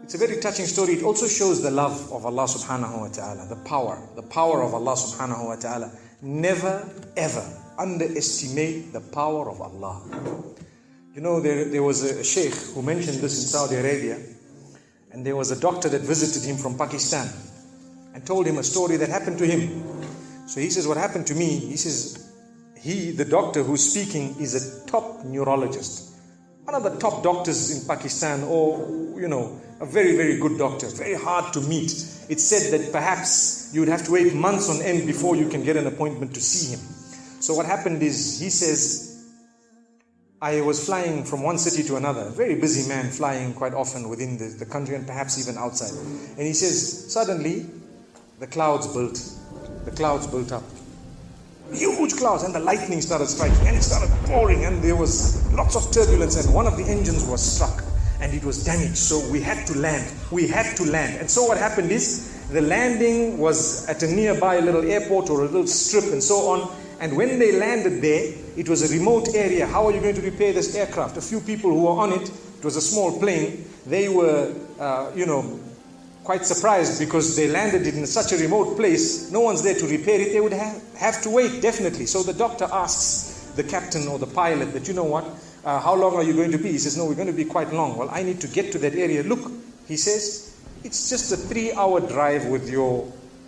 It's a very touching story. It also shows the love of Allah subhanahu wa ta'ala, the power of Allah subhanahu wa ta'ala. Never ever underestimate the power of Allah. You know, there was a sheikh who mentioned this in Saudi Arabia, and there was a doctor that visited him from Pakistan and told him a story that happened to him. So he says, what happened to me? He says, the doctor who's speaking is a top neurologist, one of the top doctors in Pakistan, or, you know, a very, very good doctor, very hard to meet. It's said that perhaps you would have to wait months on end before you can get an appointment to see him. So what happened is, he says, I was flying from one city to another, a very busy man, flying quite often within the country and perhaps even outside. And he says, suddenly the clouds built up. Huge clouds, and the lightning started striking, and it started pouring, and there was lots of turbulence, and one of the engines was struck and it was damaged. So we had to land. And so what happened is, the landing was at a nearby little airport or a little strip and so on. And when they landed there, it was a remote area. How are you going to repair this aircraft? A few people who were on it, it was a small plane, they were, quite surprised because they landed it in such a remote place. No one's there to repair it. They would have to wait, definitely. So the doctor asks the captain or the pilot that, you know what, how long are you going to be? He says, no, we're going to be quite long. Well, I need to get to that area. Look, he says, it's just a 3-hour drive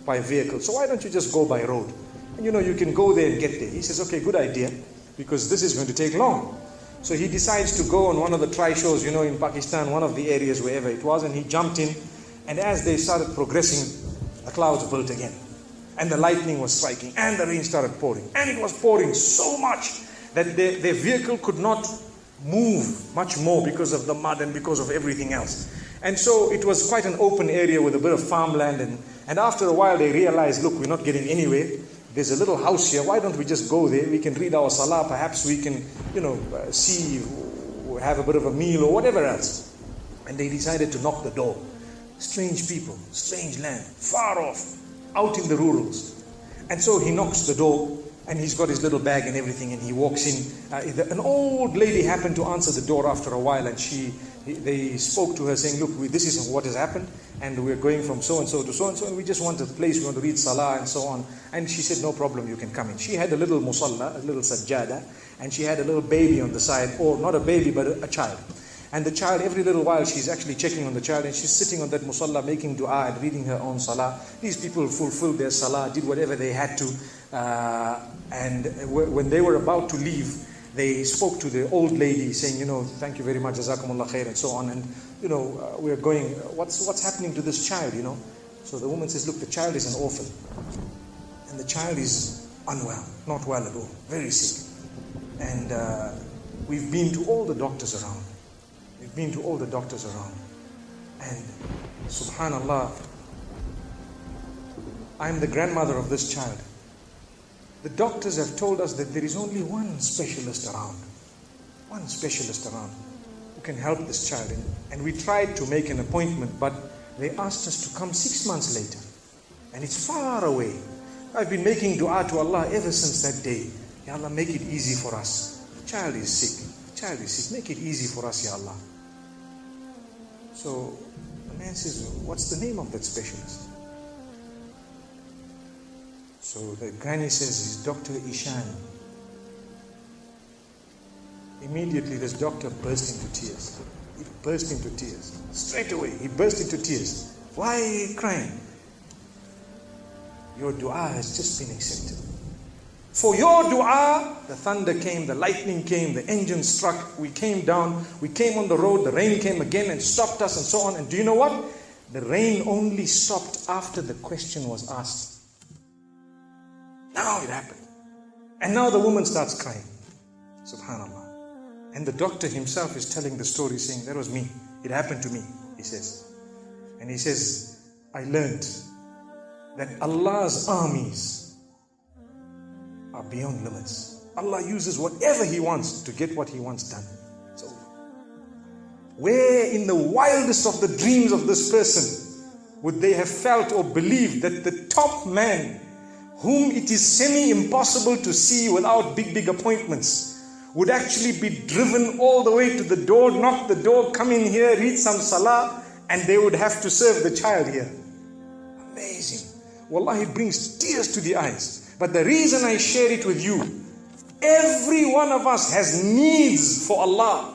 by vehicle. So why don't you just go by road? And you know, you can go there and get there. He says, okay, good idea, because this is going to take long. So he decides to go on one of the try-shows, you know, in Pakistan, one of the areas, wherever it was, and he jumped in. And as they started progressing, the clouds built again. And the lightning was striking, and the rain started pouring. And it was pouring so much that their vehicle could not move much more because of the mud and because of everything else. And so it was quite an open area with a bit of farmland. And after a while they realized, look, we're not getting anywhere. There's a little house here. Why don't we just go there? We can read our salah. Perhaps we can, see, have a bit of a meal or whatever else. And they decided to knock the door. Strange people, strange land, far off, out in the rurals. And so he knocks the door, and he's got his little bag and everything, and he walks in. An old lady happened to answer the door after a while, and they spoke to her saying, look, this is what has happened, and we're going from so-and-so to so-and-so, and we just want a place, we want to read salah and so on. And she said, no problem, you can come in. She had a little musalla, a little sajjada, and she had a little baby on the side, or not a baby, but a child. And the child, every little while, she's actually checking on the child, and she's sitting on that musalla, making dua and reading her own salah. These people fulfilled their salah, did whatever they had to. And when they were about to leave, they spoke to the old lady saying, thank you very much, jazakumullah khair, and so on. And, we're going, what's happening to this child, So the woman says, look, the child is an orphan. And the child is unwell, not well at all, very sick. And we've been to all the doctors around. And subhanallah, I'm the grandmother of this child. The doctors have told us that there is only one specialist around who can help this child. And we tried to make an appointment, but they asked us to come 6 months later. And it's far away. I've been making dua to Allah ever since that day. Ya Allah, make it easy for us. The child is sick. Make it easy for us, Ya Allah. So the man says, what's the name of that specialist? So the granny says, he's Dr. Ishan. Immediately this doctor burst into tears. He burst into tears. Straight away, he burst into tears. Why are you crying? Your dua has just been accepted. For your dua, the thunder came, the lightning came, the engine struck, we came down, we came on the road, the rain came again and stopped us and so on. And do you know what? The rain only stopped after the question was asked. Now it happened. And now the woman starts crying. Subhanallah. And the doctor himself is telling the story, saying, that was me. It happened to me, he says. And he says, I learned that Allah's armies are beyond limits. Allah uses whatever He wants to get what He wants done. So, where in the wildest of the dreams of this person would they have felt or believed that the top man, whom it is semi-impossible to see without big appointments, would actually be driven all the way to the door, knock the door, come in here, read some salah, and they would have to serve the child here. Amazing. Wallahi, it brings tears to the eyes. But the reason I share it with you, every one of us has needs for Allah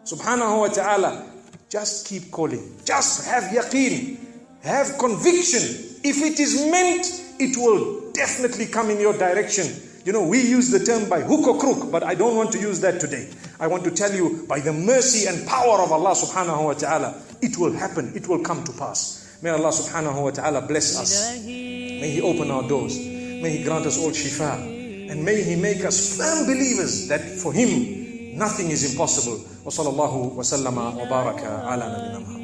subhanahu wa ta'ala. Just keep calling. Just have yaqeen. Have conviction. If it is meant, it will definitely come in your direction. You know, we use the term by hook or crook, but I don't want to use that today. I want to tell you, by the mercy and power of Allah subhanahu wa ta'ala, it will happen. It will come to pass. May Allah subhanahu wa ta'ala bless us. May He open our doors. May He grant us all shifa. And may He make us firm believers that for Him, nothing is impossible. Wa sallallahu wa sallama wa baraka ala nabina Muhammad.